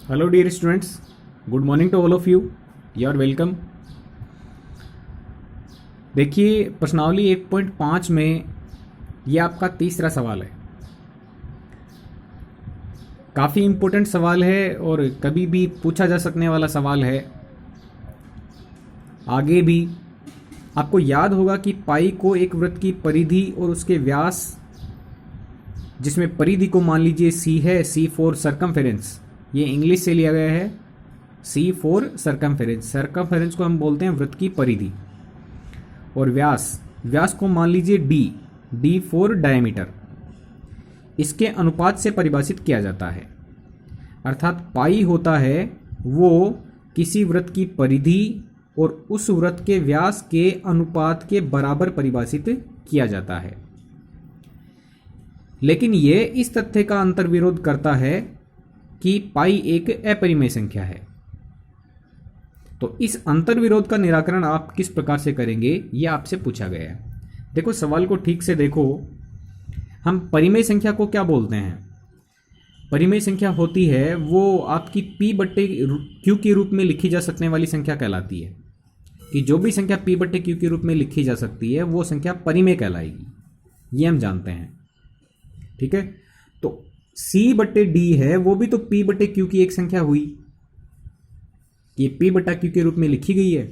Hello, dear students. Good morning to all of you. You are welcome. देखिए प्रश्नावली 1.5 में ये आपका तीसरा सवाल है। काफ़ी इम्पोर्टेंट सवाल है और कभी भी पूछा जा सकने वाला सवाल है। आगे भी आपको याद होगा कि पाई को एक वृत्त की परिधि और उसके व्यास, जिसमें परिधि को मान लीजिए सी है, सी फॉर सर्कमफेरेंस, ये इंग्लिश से लिया गया है। सी फॉर सर्कमफेरेंस, सर्कमफेरेंस को हम बोलते हैं वृत्त की परिधि, और व्यास को मान लीजिए डी, डी फॉर डायमीटर, इसके अनुपात से परिभाषित किया जाता है। अर्थात पाई होता है वो किसी वृत्त की परिधि और उस वृत्त के व्यास के अनुपात के बराबर परिभाषित किया जाता है। लेकिन ये इस तथ्य का अंतर्विरोध करता है कि पाई एक अपरिमेय संख्या है। तो इस अंतर्विरोध का निराकरण आप किस प्रकार से करेंगे, ये आपसे पूछा गया है। देखो सवाल को ठीक से देखो। हम परिमेय संख्या को क्या बोलते हैं? परिमेय संख्या होती है वो आपकी P बट्टे Q के रूप में लिखी जा सकने वाली संख्या कहलाती है। कि जो भी संख्या P बट्टे Q के रूप में लिखी जा सकती है वो संख्या परिमेय कहलाएगी, ये हम जानते हैं। ठीक है, तो C बट्टे D है वो भी तो P बट्टे Q की एक संख्या हुई। ये P बट्टा Q के रूप में लिखी गई है,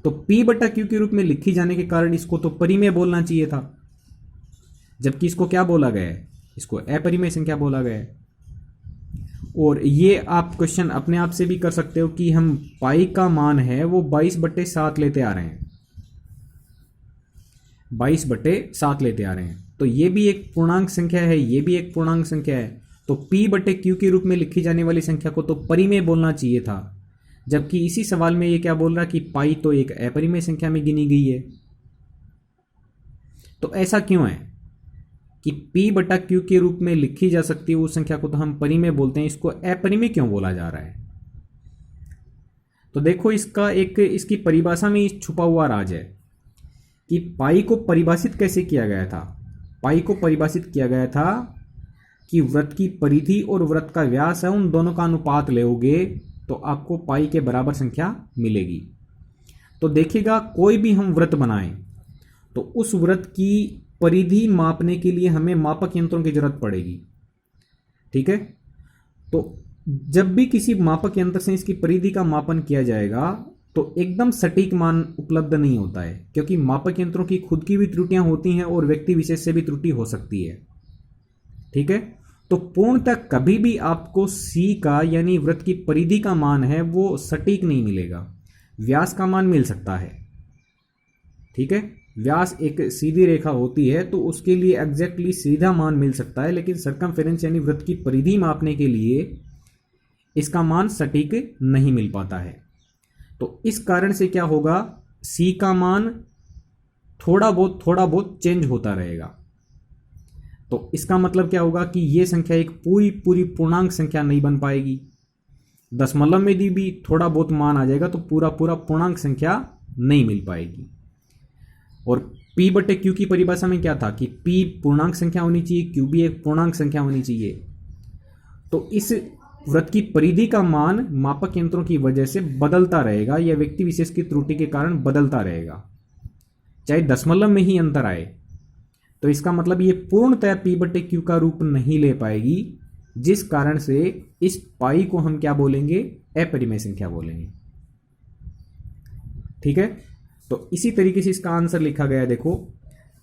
तो P बट्टा Q के रूप में लिखी जाने के कारण इसको तो परिमेय बोलना चाहिए था, जबकि इसको क्या बोला गया है? इसको अपरिमेय संख्या बोला गया है। और ये आप क्वेश्चन अपने आप से भी कर सकते हो कि हम पाई का मान है वो 22/7 लेते आ रहे हैं, 22/7 लेते आ रहे हैं। तो ये भी एक पूर्णांक संख्या है, ये भी एक पूर्णांक संख्या है। तो P बटे Q के रूप में लिखी जाने वाली संख्या को तो परिमेय बोलना चाहिए था, जबकि इसी सवाल में ये क्या बोल रहा है कि पाई तो एक अपरिमेय संख्या में गिनी गई है। तो ऐसा क्यों है कि P बटा Q के रूप में लिखी जा सकती है उस संख्या को तो हम परिमेय बोलते हैं, इसको अपरिमेय क्यों बोला जा रहा है? तो देखो इसकी परिभाषा में छुपा हुआ राज है कि पाई को परिभाषित कैसे किया गया था। पाई को परिभाषित किया गया था कि वृत्त की परिधि और वृत्त का व्यास है, उन दोनों का अनुपात लोगे तो आपको पाई के बराबर संख्या मिलेगी। तो देखिएगा, कोई भी हम वृत्त बनाएं तो उस वृत्त की परिधि मापने के लिए हमें मापक यंत्रों की जरूरत पड़ेगी। ठीक है, तो जब भी किसी मापक यंत्र से इसकी परिधि का मापन किया जाएगा तो एकदम सटीक मान उपलब्ध नहीं होता है, क्योंकि मापक यंत्रों की खुद की भी त्रुटियां होती हैं और व्यक्ति विशेष से भी त्रुटि हो सकती है। ठीक है, तो पूर्णतः कभी भी आपको C का यानी वृत्त की परिधि का मान है वो सटीक नहीं मिलेगा। व्यास का मान मिल सकता है। ठीक है, व्यास एक सीधी रेखा होती है तो उसके लिए एग्जैक्टली सीधा मान मिल सकता है, लेकिन सर्कमफेरेंस यानी वृत्त की परिधि मापने के लिए इसका मान सटीक नहीं मिल पाता है। तो इस कारण से क्या होगा, C का मान थोड़ा बहुत चेंज होता रहेगा। तो इसका मतलब क्या होगा कि यह संख्या एक पूरी पूर्णांक संख्या नहीं बन पाएगी। दशमलव में भी थोड़ा बहुत मान आ जाएगा तो पूरा पूर्णांक संख्या नहीं मिल पाएगी। और P बटे Q की परिभाषा में क्या था कि P पूर्णांक संख्या होनी चाहिए, Q भी एक पूर्णांक संख्या होनी चाहिए। तो इस वृत्त की परिधि का मान मापक यंत्रों की वजह से बदलता रहेगा या व्यक्ति विशेष की त्रुटि के कारण बदलता रहेगा, चाहे दशमलव में ही अंतर आए। तो इसका मतलब ये पूर्णतः P बटे Q का रूप नहीं ले पाएगी, जिस कारण से इस पाई को हम क्या बोलेंगे? अपरिमेय संख्या बोलेंगे। ठीक है, तो इसी तरीके से इसका आंसर लिखा गया है। देखो,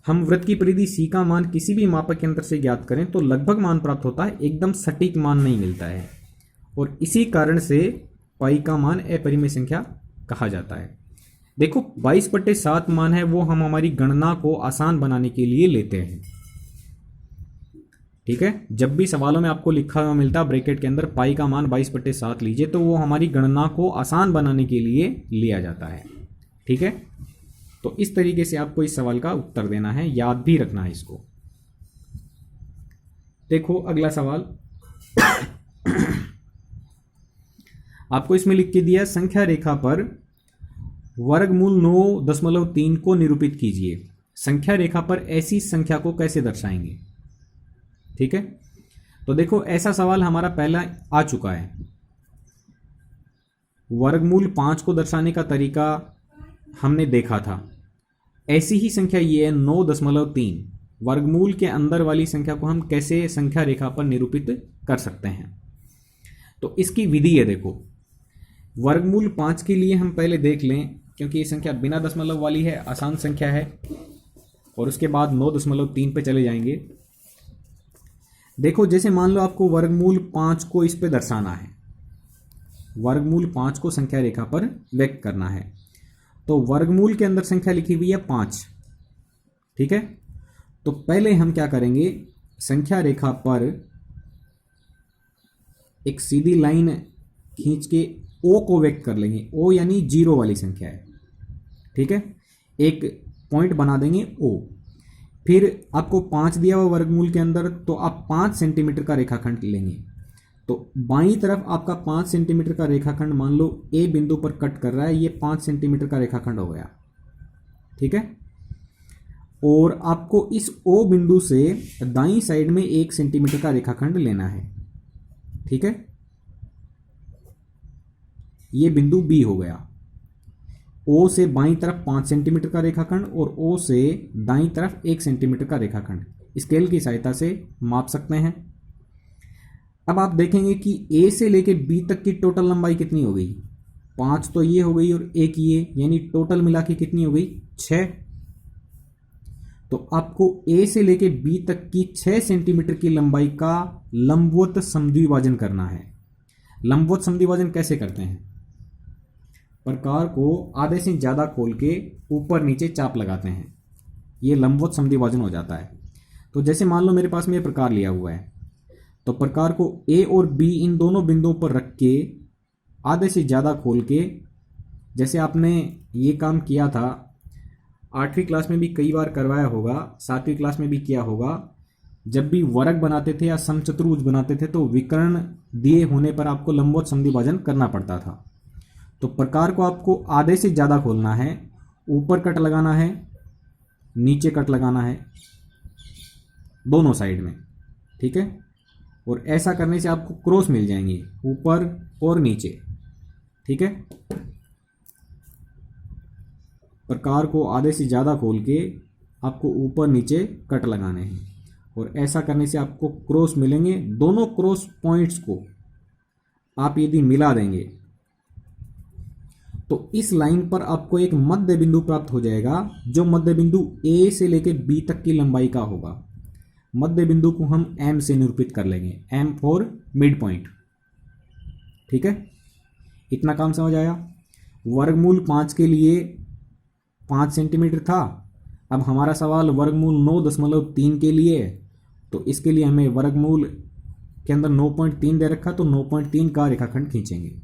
हम वृत्त की परिधि C का मान किसी भी मापक यंत्र से ज्ञात करें तो लगभग मान प्राप्त होता है, एकदम सटीक मान नहीं मिलता है, और इसी कारण से पाई का मान अपरिमेय संख्या कहा जाता है। देखो 22/7 मान है वो हम हमारी गणना को आसान बनाने के लिए लेते हैं। ठीक है, जब भी सवालों में आपको लिखा हुआ मिलता है ब्रैकेट के अंदर पाई का मान 22/7 लीजिए, तो वो हमारी गणना को आसान बनाने के लिए लिया जाता है। ठीक है, तो इस तरीके से आपको इस सवाल का उत्तर देना है, याद भी रखना है इसको। देखो अगला सवाल आपको इसमें लिख के दिया, संख्या रेखा पर वर्गमूल 9.3 को निरूपित कीजिए। संख्या रेखा पर ऐसी संख्या को कैसे दर्शाएंगे? ठीक है, तो देखो ऐसा सवाल हमारा पहला आ चुका है। वर्गमूल 5 को दर्शाने का तरीका हमने देखा था। ऐसी ही संख्या ये है 9.3। वर्गमूल के अंदर वाली संख्या को हम कैसे संख्या रेखा पर निरूपित कर सकते हैं, तो इसकी विधि है। देखो, वर्गमूल 5 के लिए हम पहले देख लें, क्योंकि ये संख्या बिना दशमलव वाली है, आसान संख्या है, और उसके बाद 9.3 पे चले जाएंगे। देखो, जैसे मान लो आपको वर्गमूल 5 को इस पे दर्शाना है, वर्गमूल 5 को संख्या रेखा पर व्यक्त करना है, तो वर्गमूल के अंदर संख्या लिखी हुई है 5, ठीक है। तो पहले हम क्या करेंगे, संख्या रेखा पर एक सीधी लाइन खींच के ओ को व्यक्त कर लेंगे। ओ यानी 0 वाली संख्या है, ठीक है। एक पॉइंट बना देंगे ओ। फिर आपको 5 दिया हुआ वर्गमूल के अंदर, तो आप 5 सेंटीमीटर का रेखाखंड लेंगे। तो बाईं तरफ आपका 5 सेंटीमीटर का रेखाखंड मान लो ए बिंदु पर कट कर रहा है, ये 5 सेंटीमीटर का रेखाखंड हो गया, ठीक है। और आपको इस ओ बिंदु से दाईं साइड में 1 सेंटीमीटर का रेखाखंड लेना है, ठीक है। ये बिंदु बी हो गया। ओ से बाईं तरफ 5 सेंटीमीटर का रेखाखंड और ओ से दाईं तरफ 1 सेंटीमीटर का रेखाखंड स्केल की सहायता से माप सकते हैं। अब आप देखेंगे कि ए से लेके बी तक की टोटल लंबाई कितनी हो गई, 5 तो ये हो गई और 1 ये, यानी टोटल मिला के कितनी हो गई, 6। तो आपको ए से लेके बी तक की 6 सेंटीमीटर की लंबाई का लंबवत समद्विभाजन करना है। लंबवत समद्विभाजन कैसे करते हैं, प्रकार को आधे से ज़्यादा खोल के ऊपर नीचे चाप लगाते हैं, ये लंबवत समद्विभाजन हो जाता है। तो जैसे मान लो मेरे पास में ये प्रकार लिया हुआ है, तो प्रकार को ए और बी इन दोनों बिंदुओं पर रख के आधे से ज़्यादा खोल के, जैसे आपने ये काम किया था 8वीं क्लास में भी कई बार करवाया होगा, 7वीं क्लास में भी किया होगा, जब भी वर्ग बनाते थे या समचतुर्भुज बनाते थे तो विकर्ण दिए होने पर आपको लंबवत समद्विभाजन करना पड़ता था। तो प्रकार को आपको आधे से ज़्यादा खोलना है, ऊपर कट लगाना है, नीचे कट लगाना है, दोनों साइड में, ठीक है। और ऐसा करने से आपको क्रॉस मिल जाएंगे ऊपर और नीचे, ठीक है। प्रकार को आधे से ज़्यादा खोल के आपको ऊपर नीचे कट लगाने हैं, और ऐसा करने से आपको क्रॉस मिलेंगे। दोनों क्रॉस पॉइंट्स को आप यदि मिला देंगे तो इस लाइन पर आपको एक मध्य बिंदु प्राप्त हो जाएगा, जो मध्य बिंदु ए से लेकर बी तक की लंबाई का होगा। मध्य बिंदु को हम एम से निरूपित कर लेंगे, एम फॉर मिड पॉइंट, ठीक है। इतना काम समझ आया। वर्गमूल 5 के लिए 5 सेंटीमीटर था। अब हमारा सवाल वर्गमूल 9.3 के लिए, तो इसके लिए हमें वर्गमूल के अंदर 9.3 दे रखा, तो 9.3 का रेखाखंड खींचेंगे।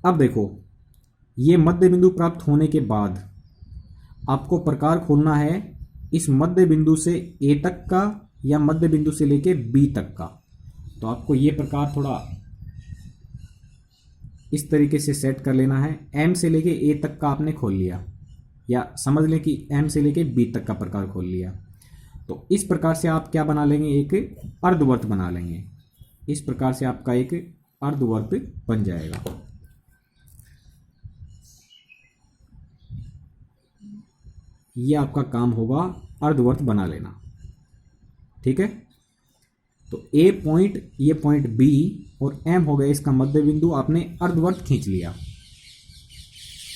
अब देखो, ये मध्य बिंदु प्राप्त होने के बाद आपको प्रकार खोलना है इस मध्य बिंदु से ए तक का या मध्य बिंदु से लेके बी तक का। तो आपको ये प्रकार थोड़ा इस तरीके से सेट कर लेना है। एम से लेके ए तक का आपने खोल लिया, या समझ लें कि एम से लेके बी तक का प्रकार खोल लिया। तो इस प्रकार से आप क्या बना लेंगे, एक अर्धवर्त बना लेंगे। इस प्रकार से आपका एक अर्धवर्त बन जाएगा। ये आपका काम होगा, अर्धवर्त बना लेना, ठीक है। तो ए पॉइंट, ये पॉइंट बी और एम हो गया इसका मध्य बिंदु, आपने अर्धवर्त खींच लिया,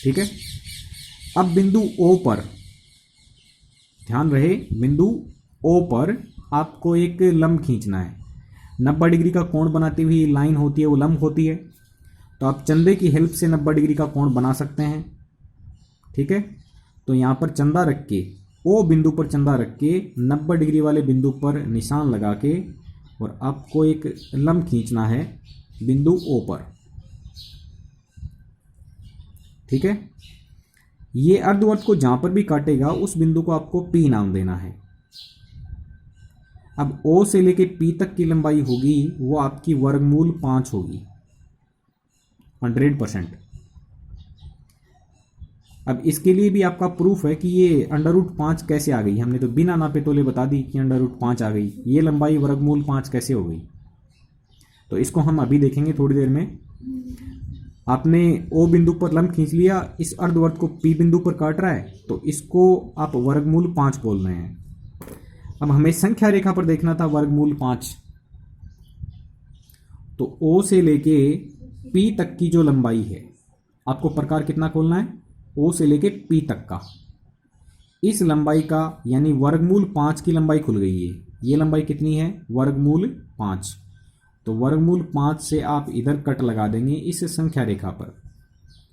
ठीक है। अब बिंदु ओ पर ध्यान रहे, बिंदु ओ पर आपको एक लंब खींचना है। 90 डिग्री का कोण बनाती हुई लाइन होती है, वो लंब होती है। तो आप चंदे की हेल्प से 90 डिग्री का कोण बना सकते हैं, ठीक है। तो यहाँ पर चंदा रख के, ओ बिंदु पर चंदा रख के 90 डिग्री वाले बिंदु पर निशान लगा के, और आपको एक लंब खींचना है बिंदु ओ पर, ठीक है। ये अर्धवर्त को जहाँ पर भी काटेगा उस बिंदु को आपको पी नाम देना है। अब ओ से लेके पी तक की लंबाई होगी वो आपकी वर्गमूल 5 होगी 100%। अब इसके लिए भी आपका प्रूफ है कि ये √5 कैसे आ गई। हमने तो बिना नापे तोले बता दी कि √5 आ गई। ये लंबाई वर्गमूल 5 कैसे हो गई, तो इसको हम अभी देखेंगे थोड़ी देर में। आपने ओ बिंदु पर लंब खींच लिया, इस अर्धवर्त को पी बिंदु पर काट रहा है, तो इसको आप वर्गमूल 5 बोल रहे हैं। अब हमें संख्या रेखा पर देखना था वर्गमूल 5। तो ओ से लेके पी तक की जो लंबाई है, आपको प्रकार कितना खोलना है, ओ से लेके पी तक का, इस लंबाई का यानी वर्गमूल 5 की लंबाई खुल गई है। ये लंबाई कितनी है, वर्गमूल 5। तो वर्गमूल 5 से आप इधर कट लगा देंगे इस संख्या रेखा पर,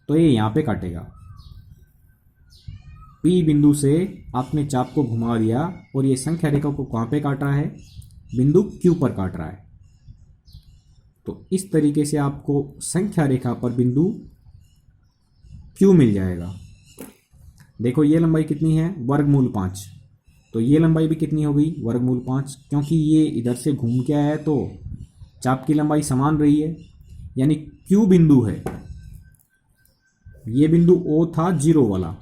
तो ये यहां पे काटेगा। पी बिंदु से आपने चाप को घुमा दिया और ये संख्या रेखा को कहां पे काट रहा है, बिंदु क्यू पर काट रहा है। तो इस तरीके से आपको संख्या रेखा पर बिंदु क्यू मिल जाएगा। देखो ये लंबाई कितनी है, वर्गमूल 5। तो ये लंबाई भी कितनी हो गई, वर्गमूल 5, क्योंकि ये इधर से घूम के आया है तो चाप की लंबाई समान रही है, यानी क्यू बिंदु है। ये बिंदु ओ था जीरो वाला,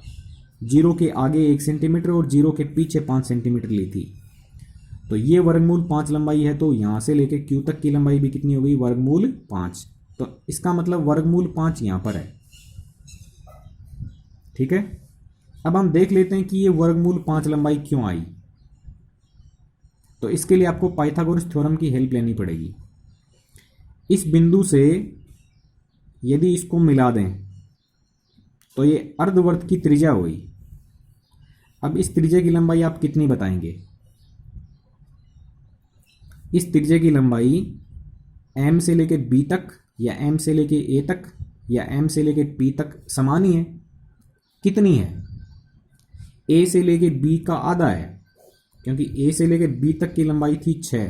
जीरो के आगे 1 सेंटीमीटर और जीरो के पीछे 5 सेंटीमीटर ली थी। तो ये वर्गमूल 5 लंबाई है, तो यहां से लेके क्यू तक की लंबाई भी कितनी हो गई, वर्गमूल 5। तो इसका मतलब वर्गमूल 5 यहां पर है। ठीक है, अब हम देख लेते हैं कि ये वर्गमूल 5 लंबाई क्यों आई। तो इसके लिए आपको पाइथागोरस थ्योरम की हेल्प लेनी पड़ेगी। इस बिंदु से यदि इसको मिला दें तो ये अर्धवर्त की त्रिज्या हुई। अब इस त्रिज्या की लंबाई आप कितनी बताएंगे, इस त्रिज्या की लंबाई m से लेके b तक या m से लेके a तक या m से लेके p तक समान ही है। कितनी है, a से लेके b का आधा है, क्योंकि a से लेके b तक की लंबाई थी 6,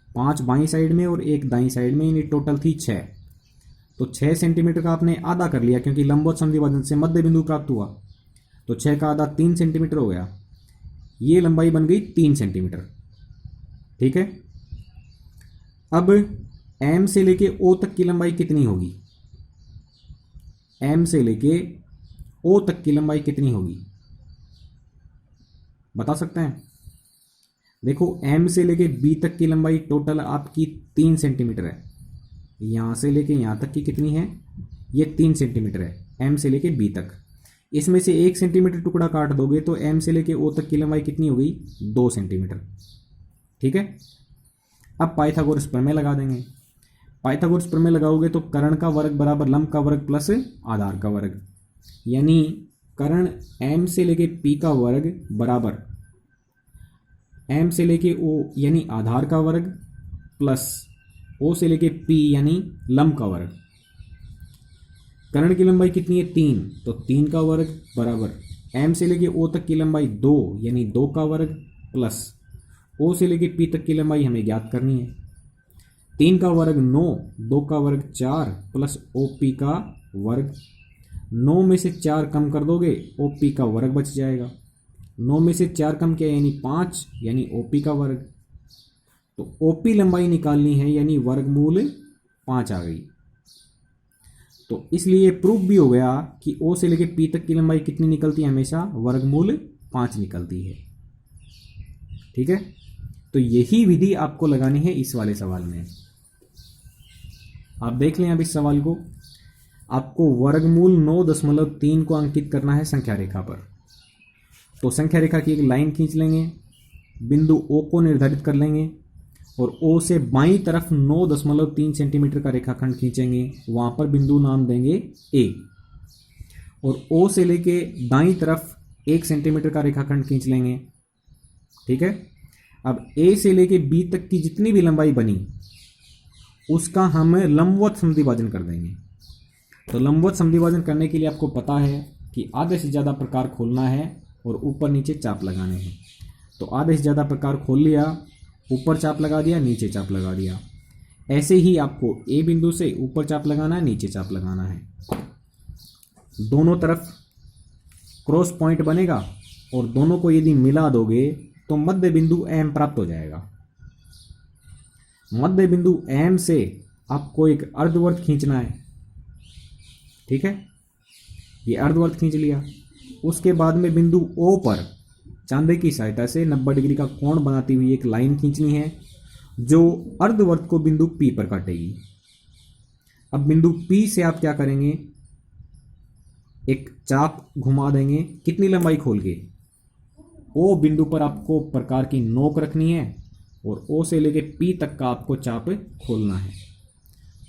5 बाईं साइड में और 1 दाईं साइड में, यानी टोटल थी 6। तो 6 सेंटीमीटर का आपने आधा कर लिया, क्योंकि लंबवत समद्विभाजन से मध्य बिंदु प्राप्त हुआ। तो 6 का आधा 3 सेंटीमीटर हो गया, ये लंबाई बन गई 3 सेंटीमीटर। ठीक है, अब m से लेके o तक की लंबाई कितनी होगी, m से लेके o तक की लंबाई कितनी होगी बता सकते हैं। देखो m से लेके b तक की लंबाई टोटल आपकी 3 सेंटीमीटर है, यहां से लेके यहां तक की कितनी है, ये 3 सेंटीमीटर है m से लेके b तक। इसमें से 1 सेंटीमीटर टुकड़ा काट दोगे तो m से लेके o तक की लंबाई कितनी हो गई, 2 सेंटीमीटर। ठीक है, अब पाइथागोरस प्रमेय लगा देंगे। पाइथागोरस प्रमेय लगाओगे तो कर्ण का वर्ग बराबर लंब का वर्ग प्लस आधार का वर्ग, यानी कर्ण m से लेके p का वर्ग बराबर m से लेके o यानी आधार का वर्ग प्लस o से लेके p यानी लंब का वर्ग। कर्ण की लंबाई कितनी है, 3, तो 3 का वर्ग बराबर m से लेके o तक की लंबाई 2 यानी 2 का वर्ग प्लस o से लेके p तक की लंबाई हमें ज्ञात करनी है। 3 का वर्ग 9, 2 का वर्ग 4 प्लस OP का वर्ग। 9 में से 4 कम कर दोगे OP का वर्ग बच जाएगा। 9 में से 4 कम किया यानी 5 यानी OP का वर्ग। तो OP लंबाई निकालनी है, यानी वर्गमूल 5 आ गई। तो इसलिए प्रूफ भी हो गया कि O से लेके P तक की लंबाई कितनी निकलती है, हमेशा वर्गमूल 5 निकलती है। ठीक है, तो यही विधि आपको लगानी है इस वाले सवाल में। आप देख लें अब इस सवाल को, आपको वर्गमूल 9.3 को अंकित करना है संख्या रेखा पर। तो संख्या रेखा की एक लाइन खींच लेंगे, बिंदु O को निर्धारित कर लेंगे और O से बाईं तरफ 9.3 सेंटीमीटर का रेखाखंड खींचेंगे, वहां पर बिंदु नाम देंगे A। और O से लेके दाईं तरफ 1 सेंटीमीटर का रेखाखंड खींच लेंगे। ठीक है, अब A से लेके B तक की जितनी भी लंबाई बनी उसका हम लंबवत समद्विभाजन कर देंगे। तो लंबवत समद्विभाजन करने के लिए आपको पता है कि आधे से ज़्यादा प्रकार खोलना है और ऊपर नीचे चाप लगाने हैं। तो आधे से ज़्यादा प्रकार खोल लिया, ऊपर चाप लगा दिया, नीचे चाप लगा दिया। ऐसे ही आपको A बिंदु से ऊपर चाप लगाना है, नीचे चाप लगाना है। दोनों तरफ क्रॉस पॉइंट बनेगा और दोनों को यदि मिला दोगे तो मध्य बिंदु M प्राप्त हो जाएगा। मध्य बिंदु M से आपको एक अर्धवर्त खींचना है। ठीक है, ये अर्धवर्त खींच लिया। उसके बाद में बिंदु O पर चांदे की सहायता से 90 डिग्री का कोण बनाती हुई एक लाइन खींचनी है जो अर्धवर्त को बिंदु P पर काटेगी। अब बिंदु P से आप क्या करेंगे, एक चाप घुमा देंगे, कितनी लंबाई खोल के, O बिंदु पर आपको प्रकार की नोक रखनी है और O से लेके P तक का आपको चाप खोलना है।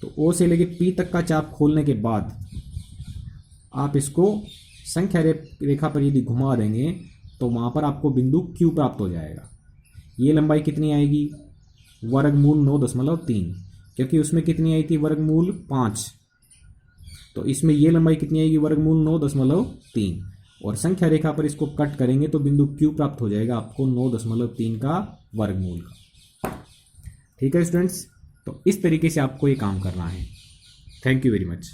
तो O से लेके P तक का चाप खोलने के बाद आप इसको संख्या रेखा पर यदि घुमा देंगे तो वहां पर आपको बिंदु Q प्राप्त हो जाएगा। ये लंबाई कितनी आएगी, वर्गमूल 9.3, क्योंकि उसमें कितनी आई थी, वर्गमूल 5, तो इसमें ये लंबाई कितनी आएगी, वर्गमूल 9.3, और संख्या रेखा पर इसको कट करेंगे तो बिंदु Q प्राप्त हो जाएगा आपको 9.3 का वर्गमूल का। ठीक है स्टूडेंट्स, तो इस तरीके से आपको ये काम करना है। Thank you very much.